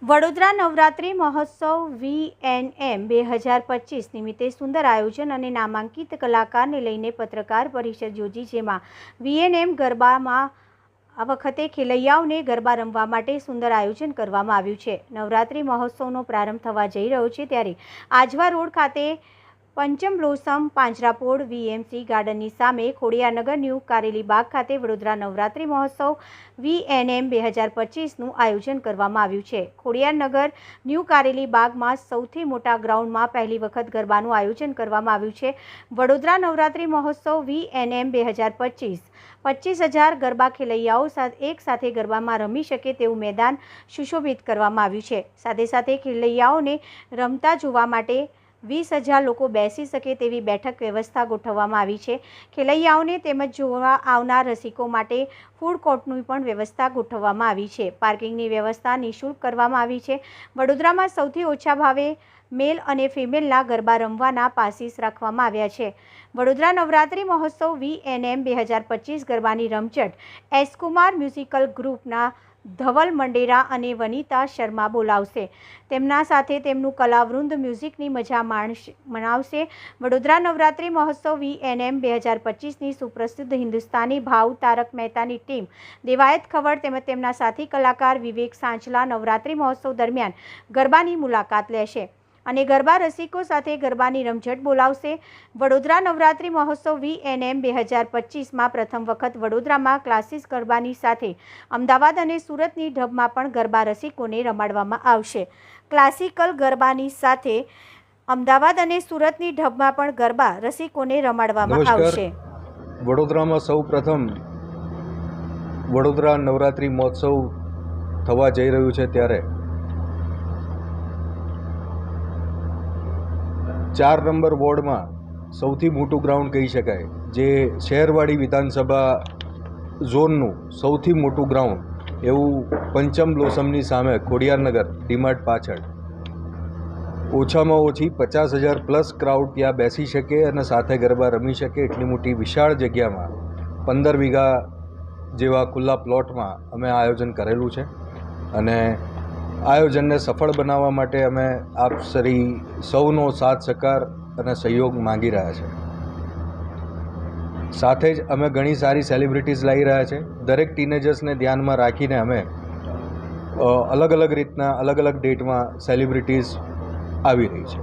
વડોદરા નવરાત્રિ મહોત્સવ VNM 2025 નિમિત્તે સુંદર આયોજન અને નામાંકિત કલાકારને લઈને પત્રકાર પરિષદ યોજી, જેમાં VNM ગરબામાં આ વખતે ખેલૈયાઓને ગરબા રમવા માટે સુંદર આયોજન કરવામાં આવ્યું છે। નવરાત્રિ મહોત્સવનો પ્રારંભ થવા જઈ રહ્યો છે ત્યારે આજવા રોડ ખાતે પંચમ બ્લોસમ પાંજરાપોળ VMC ગાર્ડનની સામે ખોડિયારનગર ન્યૂ કારેલી બાગ ખાતે વડોદરા નવરાત્રિ મહોત્સવ VNM 2025નું આયોજન કરવામાં આવ્યું છે। ખોડિયારનગર ન્યૂ કારેલી બાગમાં સૌથી મોટા ગ્રાઉન્ડમાં પહેલી વખત ગરબાનું આયોજન કરવામાં આવ્યું છે। વડોદરા નવરાત્રિ મહોત્સવ VNM 2025 25,000 ગરબા ખેલૈયાઓ એક સાથે ગરબામાં રમી શકે તેવું મેદાન સુશોભિત કરવામાં આવ્યું છે। સાથે સાથે ખેલૈયાઓને રમતા જોવા માટે 20,000 લોકો બેસી શકે તેવી બેઠક વ્યવસ્થા ગોઠવવામાં આવી છે। ખેલૈયાઓને તેમજ જોવા આવનાર રસિકો માટે ફૂડ કોર્ટની પણ વ્યવસ્થા ગોઠવવામાં આવી છે। પાર્કિંગની વ્યવસ્થા નિઃશુલ્ક કરવામાં આવી છે। વડોદરામાં સૌથી ઓછા ભાવે મેલ અને ફિમેલના ગરબા રમવાના પાસીસ રાખવામાં આવ્યા છે। વડોદરા નવરાત્રિ મહોત્સવ VNM 2025 ગરબાની રમઝટ એસ કુમાર મ્યુઝિકલ ગ્રુપના ધવલ મંડેરા અને વનિતા શર્મા બોલાવશે। તેમના સાથે તેમનું કલાવૃંદ મ્યુઝિકની મજા મનાવશે। વડોદરા નવરાત્રિ મહોત્સવ VNM 2025ની સુપ્રસિદ્ધ હિન્દુસ્તાની ભાવ તારક મહેતાની ટીમ દેવાયત ખવડ તેમજ તેમના સાથી કલાકાર વિવેક સાંચલા નવરાત્રિ મહોત્સવ દરમિયાન ગરબાની મુલાકાત લેશે અને ગરબા રસિકો સાથે ગરબાની રમઝટ બોલાવશે। વડોદરા નવરાત્રિ મહોત્સવ VNM 2025માં પ્રથમ વખત વડોદરામાં ક્લાસિક ગરબાની સાથે અમદાવાદ અને સુરતની ઢબમાં પણ ગરબા રસિકોને રમાડવામાં આવશે। ક્લાસિકલ ગરબાની સાથે અમદાવાદ અને સુરતની ઢબમાં પણ ગરબા રસિકોને રમાડવામાં આવશે। વડોદરામાં સૌ પ્રથમ વડોદરા નવરાત્રિ મહોત્સવ થવા જઈ રહ્યું છે ત્યારે 4 નંબર વોર્ડમાં સૌથી મોટું ગ્રાઉન્ડ કહી શકાય, જે શહેરવાડી વિધાનસભા ઝોનનું સૌથી મોટું ગ્રાઉન્ડ એવું પંચમ બ્લોસમની સામે ખોડિયારનગર ડીમાર્ટ પાછળ ઓછામાં ઓછી 50,000 પ્લસ ક્રાઉડ ત્યાં બેસી શકે અને સાથે ગરબા રમી શકે એટલી મોટી વિશાળ જગ્યામાં 15 વીઘા જેવા ખુલ્લા પ્લોટમાં અમે આયોજન કરેલું છે અને આયોજનને સફળ બનાવવા માટે અમે આપ સૌનો સાથ સહકાર અને સહયોગ માંગી રહ્યા છે। સાથે જ અમે ઘણી સારી સેલિબ્રિટીઝ લાવી રહ્યા છે। દરેક ટીનેજર્સને ધ્યાનમાં રાખીને અમે અલગ અલગ રીતના અલગ અલગ ડેટમાં સેલિબ્રિટીઝ આવી રહી છે।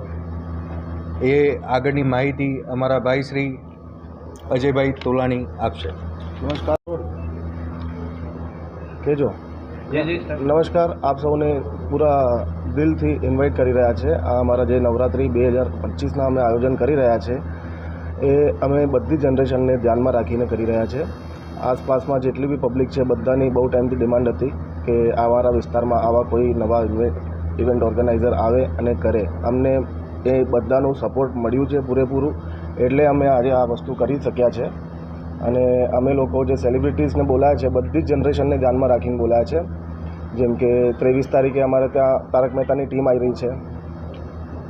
એ આગળની માહિતી અમારા ભાઈ શ્રી અજયભાઈ તોલાણી આપશે। નમસ્કાર કેજો નમસ્કાર, આપ સૌને પૂરા દિલથી ઇન્વાઇટ કરી રહ્યા છે। આ અમારા જે નવરાત્રિ 2025ના અમે આયોજન કરી રહ્યા છે એ અમે બધી જનરેશનને ધ્યાનમાં રાખીને કરી રહ્યા છે। આસપાસમાં જેટલી બી પબ્લિક છે બધાની બહુ ટાઈમથી ડિમાન્ડ હતી કે અમારા વિસ્તારમાં આવા કોઈ નવા ઇવેન્ટ ઓર્ગેનાઇઝર આવે અને કરે। અમને એ બધાનું સપોર્ટ મળ્યું છે પૂરેપૂરું, એટલે અમે આજે આ વસ્તુ કરી શક્યા છે। અને અમે લોકો જે સેલિબ્રિટીઝને બોલાયા છે બધી જ જનરેશનને ધ્યાનમાં રાખીને બોલાયા છે। જેમ કે 23 તારીખે અમારે ત્યાં તારક મહેતાની ટીમ આવી રહી છે,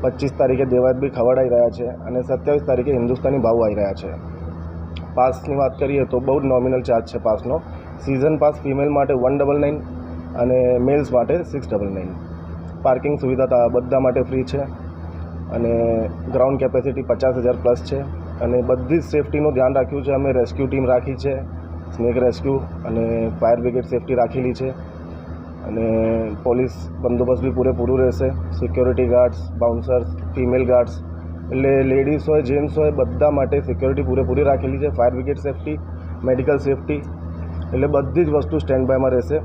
25 તારીખે દેવાયતભાઈ ખવડ આવી રહ્યા છે અને 27 તારીખે હિન્દુસ્તાની ભાવ આવી રહ્યા છે। પાસની વાત કરીએ તો બહુ જ નોમિનલ ચાર્જ છે પાસનો। સિઝન પાસ ફિમેલ માટે 199 અને મેલ્સ માટે 699। પાર્કિંગ સુવિધા બધા માટે ફ્રી છે અને ગ્રાઉન્ડ કેપેસિટી 50,000 પ્લસ છે અને બધી જ સેફટીનું ધ્યાન રાખ્યું છે। અમે રેસ્ક્યુ ટીમ રાખી છે, સ્નેક રેસ્ક્યુ અને ફાયર બ્રિગેડ સેફટી રાખેલી છે અને પોલીસ બંદોબસ્ત બી પૂરેપૂરું રહેશે। Security guards, bouncers, female guards, એટલે લેડીઝ હોય જેન્ટ્સ હોય બધા માટે સિક્યોરિટી પૂરેપૂરી રાખેલી છે। Fire brigade safety, medical safety, એટલે બધી જ વસ્તુ સ્ટેન્ડ બાયમાં રહેશે।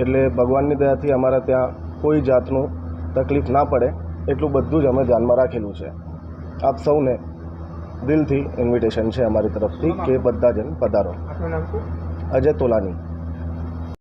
એટલે ભગવાનની દયાથી અમારા ત્યાં કોઈ જાતનું તકલીફ ના પડે એટલું બધું જ અમે ધ્યાનમાં રાખેલું છે। આપ સૌને દિલથી ઇન્વિટેશન છે અમારી તરફથી કે બધા જણ પધારો। અજય તોલાણી।